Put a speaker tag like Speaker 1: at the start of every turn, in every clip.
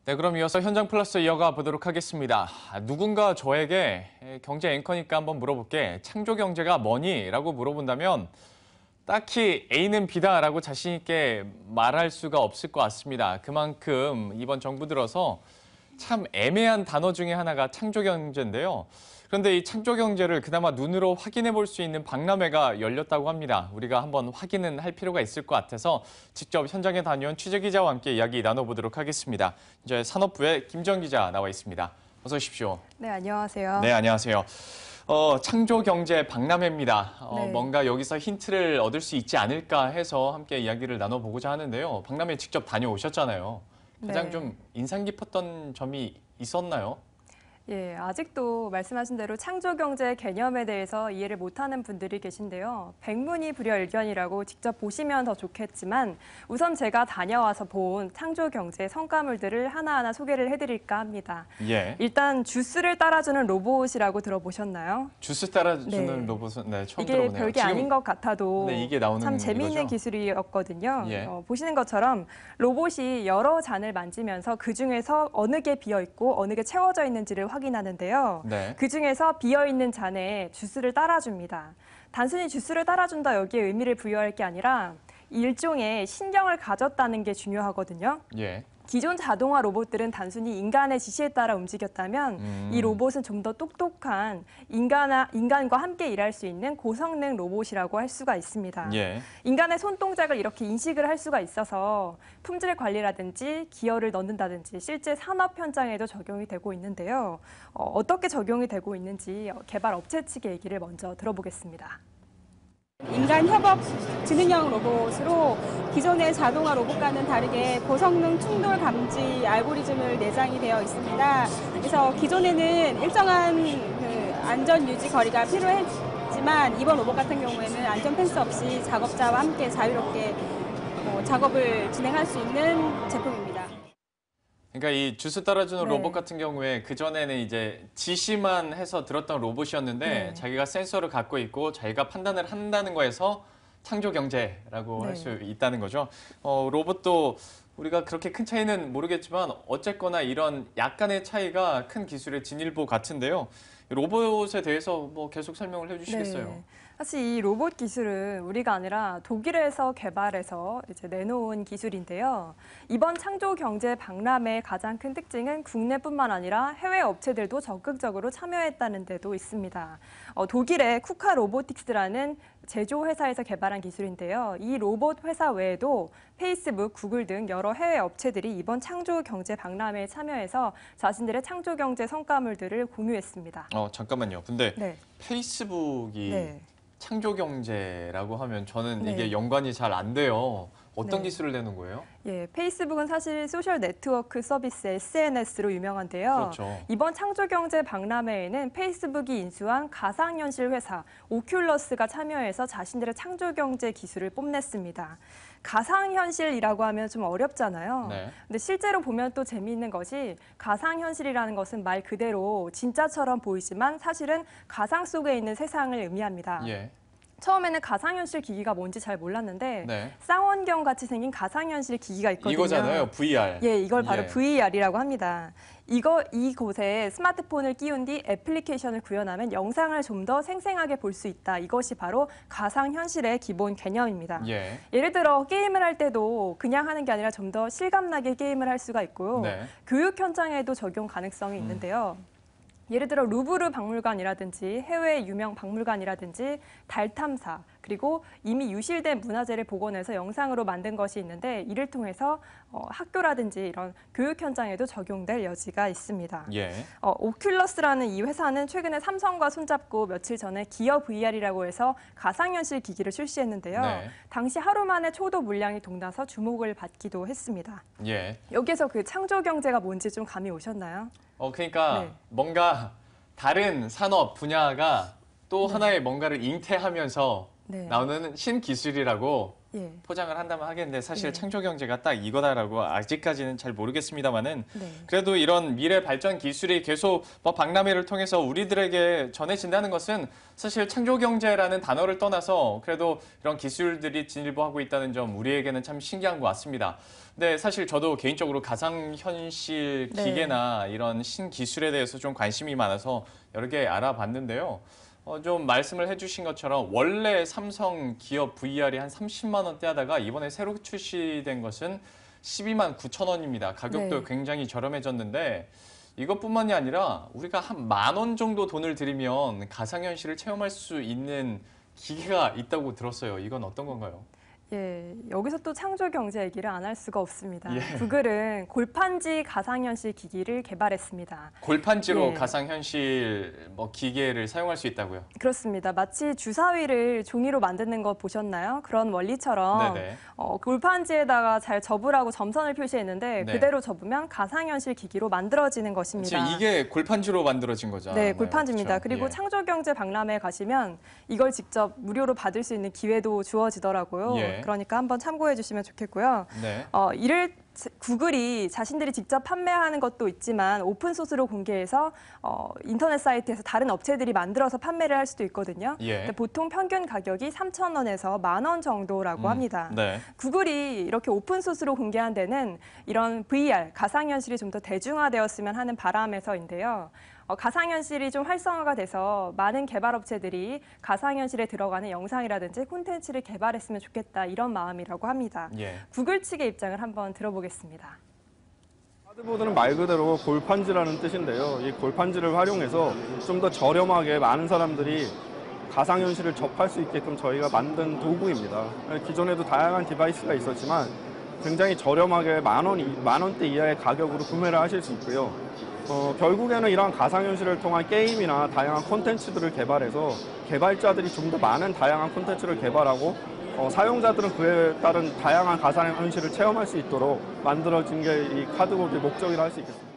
Speaker 1: 네, 그럼 이어서 현장 플러스 이어가 보도록 하겠습니다. 누군가 저에게 경제 앵커니까 한번 물어볼게. 창조 경제가 뭐니? 라고 물어본다면 딱히 A는 B다라고 자신 있게 말할 수가 없을 것 같습니다. 그만큼 이번 정부 들어서 참 애매한 단어 중에 하나가 창조 경제인데요. 그런데 이 창조 경제를 그나마 눈으로 확인해 볼 수 있는 박람회가 열렸다고 합니다. 우리가 한번 확인은 할 필요가 있을 것 같아서 직접 현장에 다녀온 취재 기자와 함께 이야기 나눠보도록 하겠습니다. 이제 산업부의 김지영 기자 나와 있습니다. 어서 오십시오.
Speaker 2: 네, 안녕하세요.
Speaker 1: 네, 안녕하세요. 창조 경제 박람회입니다.
Speaker 2: 네.
Speaker 1: 뭔가 여기서 힌트를 얻을 수 있지 않을까 해서 함께 이야기를 나눠보고자 하는데요. 박람회 직접 다녀오셨잖아요. 가장
Speaker 2: 네.
Speaker 1: 좀 인상 깊었던 점이 있었나요?
Speaker 2: 예, 아직도 말씀하신 대로 창조경제 개념에 대해서 이해를 못하는 분들이 계신데요. 백문이불여일견이라고 직접 보시면 더 좋겠지만 우선 제가 다녀와서 본 창조경제 성과물들을 하나하나 소개를 해드릴까 합니다.
Speaker 1: 예.
Speaker 2: 일단 주스를 따라주는 로봇이라고 들어보셨나요?
Speaker 1: 주스 따라주는
Speaker 2: 네.
Speaker 1: 로봇은 처음
Speaker 2: 이게
Speaker 1: 들어보네요.
Speaker 2: 별게 아닌 것 같아도
Speaker 1: 네, 이게 나오는
Speaker 2: 참 재미있는
Speaker 1: 거죠?
Speaker 2: 기술이었거든요.
Speaker 1: 예.
Speaker 2: 보시는 것처럼 로봇이 여러 잔을 만지면서 그중에서 어느 게 비어있고 어느 게 채워져 있는지를 확인하는데요.
Speaker 1: 네.
Speaker 2: 그중에서 비어있는 잔에 주스를 따라줍니다. 단순히 주스를 따라준다 여기에 의미를 부여할 게 아니라 일종의 신경을 가졌다는 게 중요하거든요.
Speaker 1: 예.
Speaker 2: 기존 자동화 로봇들은 단순히 인간의 지시에 따라 움직였다면 이 로봇은 좀 더 똑똑한 인간과 함께 일할 수 있는 고성능 로봇이라고 할 수가 있습니다.
Speaker 1: 예.
Speaker 2: 인간의 손동작을 이렇게 인식을 할 수가 있어서 품질 관리라든지 기여를 넣는다든지 실제 산업 현장에도 적용이 되고 있는데요. 어떻게 적용이 되고 있는지 개발 업체 측의 얘기를 먼저 들어보겠습니다.
Speaker 3: 인간 협업 지능형 로봇으로 기존의 자동화 로봇과는 다르게 고성능 충돌 감지 알고리즘을 내장이 되어 있습니다. 그래서 기존에는 일정한 안전 유지 거리가 필요했지만 이번 로봇 같은 경우에는 안전 펜스 없이 작업자와 함께 자유롭게 작업을 진행할 수 있는 제품입니다.
Speaker 1: 그러니까 이 주스 따라주는
Speaker 2: 네.
Speaker 1: 로봇 같은 경우에 그전에는 이제 지시만 해서 들었던 로봇이었는데
Speaker 2: 네.
Speaker 1: 자기가 센서를 갖고 있고 자기가 판단을 한다는 거에서 창조 경제라고
Speaker 2: 네.
Speaker 1: 할 수 있다는 거죠. 로봇도 우리가 그렇게 큰 차이는 모르겠지만 어쨌거나 이런 약간의 차이가 큰 기술의 진일보 같은데요. 로봇에 대해서 뭐 계속 설명을 해주시겠어요?
Speaker 2: 네. 사실 이 로봇 기술은 우리가 아니라 독일에서 개발해서 이제 내놓은 기술인데요. 이번 창조 경제 박람회의 가장 큰 특징은 국내뿐만 아니라 해외 업체들도 적극적으로 참여했다는 데도 있습니다. 독일의 쿠카 로보틱스라는 제조 회사에서 개발한 기술인데요. 이 로봇 회사 외에도 페이스북, 구글 등 여러 해외 업체들이 이번 창조 경제 박람회에 참여해서 자신들의 창조 경제 성과물들을 공유했습니다.
Speaker 1: 잠깐만요. 근데
Speaker 2: 네.
Speaker 1: 페이스북이
Speaker 2: 네.
Speaker 1: 창조 경제라고 하면 저는
Speaker 2: 네.
Speaker 1: 이게 연관이 잘 안 돼요. 어떤
Speaker 2: 네.
Speaker 1: 기술을 내는 거예요?
Speaker 2: 예, 페이스북은 사실 소셜 네트워크 서비스 SNS로 유명한데요.
Speaker 1: 그렇죠.
Speaker 2: 이번 창조경제 박람회에는 페이스북이 인수한 가상현실 회사 오큘러스가 참여해서 자신들의 창조경제 기술을 뽐냈습니다. 가상현실이라고 하면 좀 어렵잖아요.
Speaker 1: 네.
Speaker 2: 근데 실제로 보면 또 재미있는 것이 가상현실이라는 것은 말 그대로 진짜처럼 보이지만 사실은 가상 속에 있는 세상을 의미합니다.
Speaker 1: 예.
Speaker 2: 처음에는 가상현실 기기가 뭔지 잘 몰랐는데
Speaker 1: 네.
Speaker 2: 쌍원경 같이 생긴 가상현실 기기가 있거든요.
Speaker 1: 이거잖아요, VR.
Speaker 2: 예, 이걸 바로
Speaker 1: 예.
Speaker 2: VR이라고 합니다. 이곳에 스마트폰을 끼운 뒤 애플리케이션을 구현하면 영상을 좀 더 생생하게 볼 수 있다. 이것이 바로 가상현실의 기본 개념입니다.
Speaker 1: 예.
Speaker 2: 예를 들어 게임을 할 때도 그냥 하는 게 아니라 좀 더 실감나게 게임을 할 수가 있고요.
Speaker 1: 네.
Speaker 2: 교육 현장에도 적용 가능성이 있는데요. 예를 들어 루브르 박물관이라든지 해외 유명 박물관이라든지 달 탐사 그리고 이미 유실된 문화재를 복원해서 영상으로 만든 것이 있는데 이를 통해서 학교라든지 이런 교육 현장에도 적용될 여지가 있습니다.
Speaker 1: 예.
Speaker 2: 오큘러스라는 이 회사는 최근에 삼성과 손잡고 며칠 전에 기어 VR이라고 해서 가상현실 기기를 출시했는데요.
Speaker 1: 네.
Speaker 2: 당시 하루 만에 초도 물량이 동나서 주목을 받기도 했습니다.
Speaker 1: 예.
Speaker 2: 여기서 그 창조 경제가 뭔지 좀 감이 오셨나요?
Speaker 1: 그러니까
Speaker 2: 네.
Speaker 1: 뭔가 다른 산업 분야가 또 하나의 뭔가를 잉태하면서
Speaker 2: 네.
Speaker 1: 나오는 신기술이라고
Speaker 2: 예.
Speaker 1: 포장을 한다면 하겠는데 사실
Speaker 2: 네.
Speaker 1: 창조 경제가 딱 이거다라고 아직까지는 잘 모르겠습니다만은
Speaker 2: 네.
Speaker 1: 그래도 이런 미래 발전 기술이 계속 뭐 박람회를 통해서 우리들에게 전해진다는 것은 사실 창조 경제라는 단어를 떠나서 그래도 이런 기술들이 진일보하고 있다는 점 우리에게는 참 신기한 것 같습니다. 근데 사실 저도 개인적으로 가상현실
Speaker 2: 네.
Speaker 1: 기계나 이런 신기술에 대해서 좀 관심이 많아서 여러 개 알아봤는데요. 좀 말씀을 해주신 것처럼 원래 삼성 기업 VR이 한 30만 원대 하다가 이번에 새로 출시된 것은 12만 9천 원입니다. 가격도
Speaker 2: 네.
Speaker 1: 굉장히 저렴해졌는데 이것뿐만이 아니라 우리가 한 10,000원 정도 돈을 들이면 가상현실을 체험할 수 있는 기계가 있다고 들었어요. 이건 어떤 건가요?
Speaker 2: 예, 여기서 또 창조 경제 얘기를 안 할 수가 없습니다.
Speaker 1: 예.
Speaker 2: 구글은 골판지 가상현실 기기를 개발했습니다.
Speaker 1: 골판지로
Speaker 2: 예.
Speaker 1: 가상현실 기계를 사용할 수 있다고요?
Speaker 2: 그렇습니다. 마치 주사위를 종이로 만드는 거 보셨나요? 그런 원리처럼
Speaker 1: 네네.
Speaker 2: 골판지에다가 잘 접으라고 점선을 표시했는데
Speaker 1: 네.
Speaker 2: 그대로 접으면 가상현실 기기로 만들어지는 것입니다.
Speaker 1: 지금 이게 골판지로 만들어진 거잖아요.
Speaker 2: 네, 골판지입니다.
Speaker 1: 그렇죠?
Speaker 2: 그리고
Speaker 1: 예.
Speaker 2: 창조경제 박람회에 가시면 이걸 직접 무료로 받을 수 있는 기회도 주어지더라고요.
Speaker 1: 예.
Speaker 2: 그러니까 한번 참고해 주시면 좋겠고요.
Speaker 1: 네.
Speaker 2: 이를 구글이 자신들이 직접 판매하는 것도 있지만 오픈소스로 공개해서 인터넷 사이트에서 다른 업체들이 만들어서 판매를 할 수도 있거든요.
Speaker 1: 예.
Speaker 2: 근데 보통 평균 가격이 3,000원에서 10,000원 정도라고 합니다.
Speaker 1: 네.
Speaker 2: 구글이 이렇게 오픈소스로 공개한 데는 이런 VR, 가상현실이 좀 더 대중화되었으면 하는 바람에서인데요. 가상현실이 좀 활성화가 돼서 많은 개발업체들이 가상현실에 들어가는 영상이라든지 콘텐츠를 개발했으면 좋겠다 이런 마음이라고 합니다.
Speaker 1: 예.
Speaker 2: 구글 측의 입장을 한번 들어보겠습니다.
Speaker 4: 카드보드는 말 그대로 골판지라는 뜻인데요. 이 골판지를 활용해서 좀 더 저렴하게 많은 사람들이 가상현실을 접할 수 있게끔 저희가 만든 도구입니다. 기존에도 다양한 디바이스가 있었지만 굉장히 저렴하게 만 원대 이하의 가격으로 구매를 하실 수 있고요. 결국에는 이러한 가상현실을 통한 게임이나 다양한 콘텐츠들을 개발해서 개발자들이 좀 더 많은 다양한 콘텐츠를 개발하고 사용자들은 그에 따른 다양한 가상현실을 체험할 수 있도록 만들어진 게 이 카드보드의 목적이라 할 수 있겠습니다.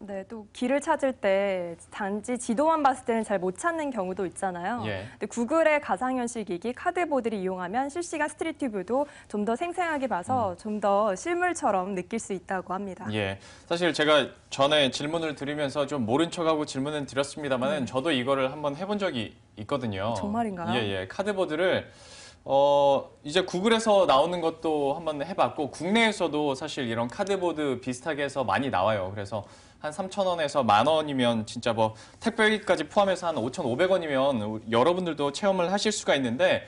Speaker 2: 네, 또 길을 찾을 때 단지 지도만 봤을 때는 잘 못 찾는 경우도 있잖아요.
Speaker 1: 예.
Speaker 2: 근데 구글의 가상현실 기기 카드보드를 이용하면 실시간 스트리트뷰도 좀 더 생생하게 봐서 좀 더 실물처럼 느낄 수 있다고 합니다.
Speaker 1: 예. 사실 제가 전에 질문을 드리면서 좀 모른 척하고 질문을 드렸습니다만은 저도 이거를 한번 해본 적이 있거든요.
Speaker 2: 정말인가요?
Speaker 1: 예, 예. 카드보드를 이제 구글에서 나오는 것도 한번 해봤고 국내에서도 사실 이런 카드보드 비슷하게 해서 많이 나와요. 그래서 한 3,000원에서 10,000원이면 진짜 택배비까지 포함해서 한 5,500원이면 여러분들도 체험을 하실 수가 있는데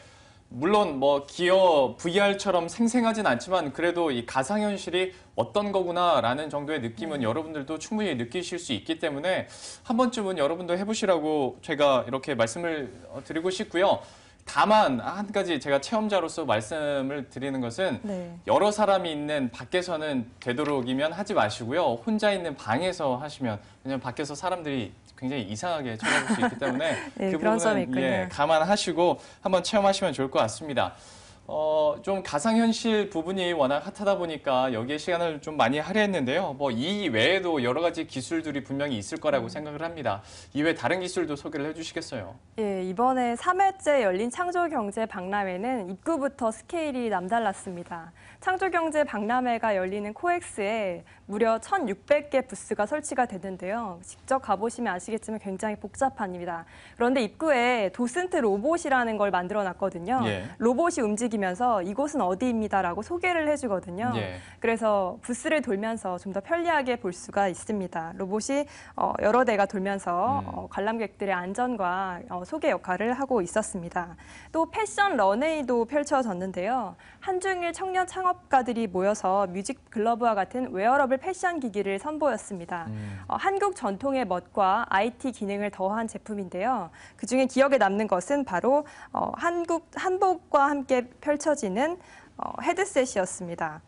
Speaker 1: 물론 기어 VR처럼 생생하진 않지만 그래도 이 가상현실이 어떤 거구나라는 정도의 느낌은 여러분들도 충분히 느끼실 수 있기 때문에 한 번쯤은 여러분도 해보시라고 제가 이렇게 말씀을 드리고 싶고요. 다만 한 가지 제가 체험자로서 말씀을 드리는 것은
Speaker 2: 네.
Speaker 1: 여러 사람이 있는 밖에서는 되도록이면 하지 마시고요. 혼자 있는 방에서 하시면 왜냐하면 밖에서 사람들이 굉장히 이상하게 쳐다볼 수 있기 때문에
Speaker 2: 네,
Speaker 1: 그
Speaker 2: 그런 점이
Speaker 1: 부분은
Speaker 2: 있군요.
Speaker 1: 감안하시고 한번 체험하시면 좋을 것 같습니다. 좀 가상현실 부분이 워낙 핫하다 보니까 여기에 시간을 좀 많이 할애했는데요. 이 외에도 여러 가지 기술들이 분명히 있을 거라고 생각을 합니다. 이외에 다른 기술도 소개를 해주시겠어요?
Speaker 2: 예, 이번에 3회째 열린 창조경제 박람회는 입구부터 스케일이 남달랐습니다. 창조경제 박람회가 열리는 코엑스에 무려 1,600개 부스가 설치가 됐는데요. 직접 가보시면 아시겠지만 굉장히 복잡합니다. 그런데 입구에 도슨트 로봇이라는 걸 만들어놨거든요.
Speaker 1: 예.
Speaker 2: 로봇이 움직이면서 이곳은 어디입니다라고 소개를 해주거든요.
Speaker 1: 예.
Speaker 2: 그래서 부스를 돌면서 좀 더 편리하게 볼 수가 있습니다. 로봇이 여러 대가 돌면서 관람객들의 안전과 소개 역할을 하고 있었습니다. 또 패션 런웨이도 펼쳐졌는데요. 한중일 청년 창업가들이 모여서 뮤직 글러브와 같은 웨어러블 패션 기기를 선보였습니다. 한국 전통의 멋과 IT 기능을 더한 제품인데요. 그중에 기억에 남는 것은 바로 한복과 함께 펼쳐지는 헤드셋이었습니다.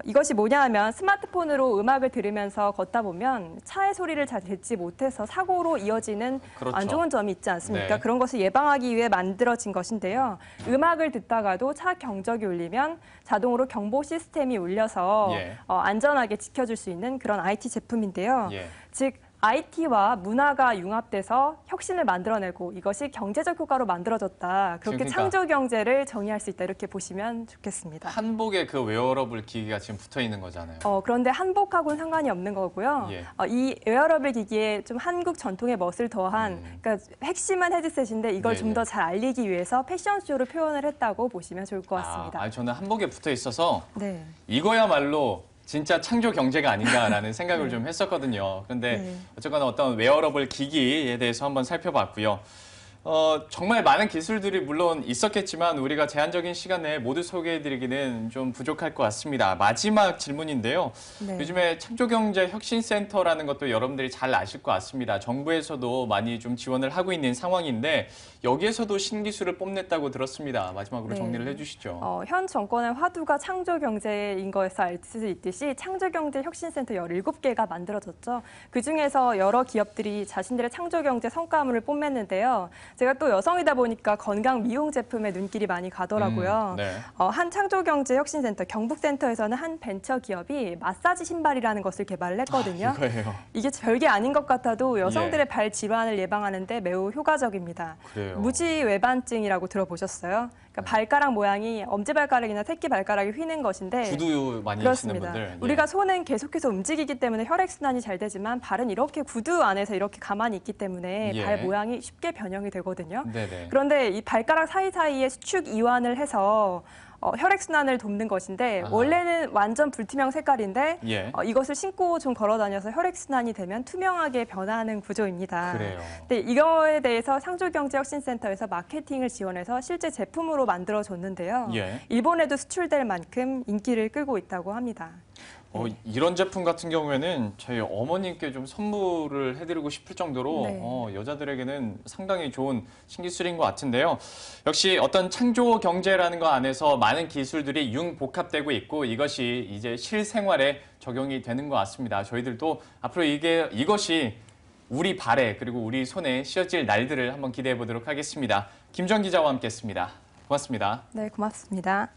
Speaker 2: 이것이 뭐냐 하면 스마트폰으로 음악을 들으면서 걷다 보면 차의 소리를 잘 듣지 못해서 사고로 이어지는
Speaker 1: 그렇죠.
Speaker 2: 안 좋은 점이 있지 않습니까?
Speaker 1: 네.
Speaker 2: 그런 것을 예방하기 위해 만들어진 것인데요. 음악을 듣다가도 차 경적이 울리면 자동으로 경보 시스템이 울려서
Speaker 1: 예.
Speaker 2: 안전하게 지켜줄 수 있는 그런 IT 제품인데요.
Speaker 1: 예.
Speaker 2: 즉 IT와 문화가 융합돼서 혁신을 만들어내고 이것이 경제적 효과로 만들어졌다. 그렇게
Speaker 1: 그러니까
Speaker 2: 창조 경제를 정의할 수 있다. 이렇게 보시면 좋겠습니다.
Speaker 1: 한복에 그 웨어러블 기기가 지금 붙어 있는 거잖아요.
Speaker 2: 그런데 한복하고는 상관이 없는 거고요.
Speaker 1: 예.
Speaker 2: 이 웨어러블 기기에 좀 한국 전통의 멋을 더한 그러니까 핵심은 헤드셋인데 이걸
Speaker 1: 예,
Speaker 2: 좀
Speaker 1: 예.
Speaker 2: 더 잘 알리기 위해서 패션쇼로 표현을 했다고 보시면 좋을 것 같습니다.
Speaker 1: 아니, 저는 한복에 붙어 있어서
Speaker 2: 네.
Speaker 1: 이거야말로 진짜 창조 경제가 아닌가라는 생각을 좀 했었거든요. 그런데
Speaker 2: 네.
Speaker 1: 어쨌거나 어떤 웨어러블 기기에 대해서 한번 살펴봤고요. 정말 많은 기술들이 물론 있었겠지만 우리가 제한적인 시간에 모두 소개해드리기는 좀 부족할 것 같습니다. 마지막 질문인데요.
Speaker 2: 네.
Speaker 1: 요즘에 창조경제혁신센터라는 것도 여러분들이 잘 아실 것 같습니다. 정부에서도 많이 좀 지원을 하고 있는 상황인데 여기에서도 신기술을 뽐냈다고 들었습니다. 마지막으로
Speaker 2: 네.
Speaker 1: 정리를 해주시죠.
Speaker 2: 현 정권의 화두가 창조 경제인 거에서 알 수 있듯이 창조 경제 혁신센터 17개가 만들어졌죠. 그중에서 여러 기업들이 자신들의 창조 경제 성과물을 뽐냈는데요. 제가 또 여성이다 보니까 건강 미용 제품에 눈길이 많이 가더라고요.
Speaker 1: 네.
Speaker 2: 한 창조 경제 혁신센터 경북센터에서는 한 벤처 기업이 마사지 신발이라는 것을 개발을 했거든요.
Speaker 1: 이거예요.
Speaker 2: 이게 별게 아닌 것 같아도 여성들의
Speaker 1: 예.
Speaker 2: 발 질환을 예방하는 데 매우 효과적입니다.
Speaker 1: 그래요.
Speaker 2: 무지외반증이라고 들어보셨어요? 그러니까 발가락 모양이 엄지발가락이나 새끼발가락이 휘는 것인데
Speaker 1: 구두 많이 신는
Speaker 2: 그렇습니다.
Speaker 1: 분들. 예.
Speaker 2: 우리가 손은 계속해서 움직이기 때문에 혈액순환이 잘 되지만 발은 이렇게 구두 안에서 이렇게 가만히 있기 때문에
Speaker 1: 예.
Speaker 2: 발 모양이 쉽게 변형이 되거든요.
Speaker 1: 네네.
Speaker 2: 그런데 이 발가락 사이사이에 수축 이완을 해서 혈액순환을 돕는 것인데
Speaker 1: 아하.
Speaker 2: 원래는 완전 불투명 색깔인데
Speaker 1: 예.
Speaker 2: 이것을 신고 좀 걸어 다녀서 혈액순환이 되면 투명하게 변하는 구조입니다.
Speaker 1: 그래요.
Speaker 2: 근데 이거에 대해서 창조경제혁신센터에서 마케팅을 지원해서 실제 제품으로 만들어줬는데요.
Speaker 1: 예.
Speaker 2: 일본에도 수출될 만큼 인기를 끌고 있다고 합니다.
Speaker 1: 이런 제품 같은 경우에는 저희 어머님께 좀 선물을 해드리고 싶을 정도로
Speaker 2: 네.
Speaker 1: 여자들에게는 상당히 좋은 신기술인 것 같은데요. 역시 어떤 창조 경제라는 것 안에서 많은 기술들이 융복합되고 있고 이것이 이제 실생활에 적용이 되는 것 같습니다. 저희들도 앞으로 이것이 우리 발에 그리고 우리 손에 씌어질 날들을 한번 기대해 보도록 하겠습니다. 김정 기자와 함께했습니다. 고맙습니다.
Speaker 2: 네, 고맙습니다.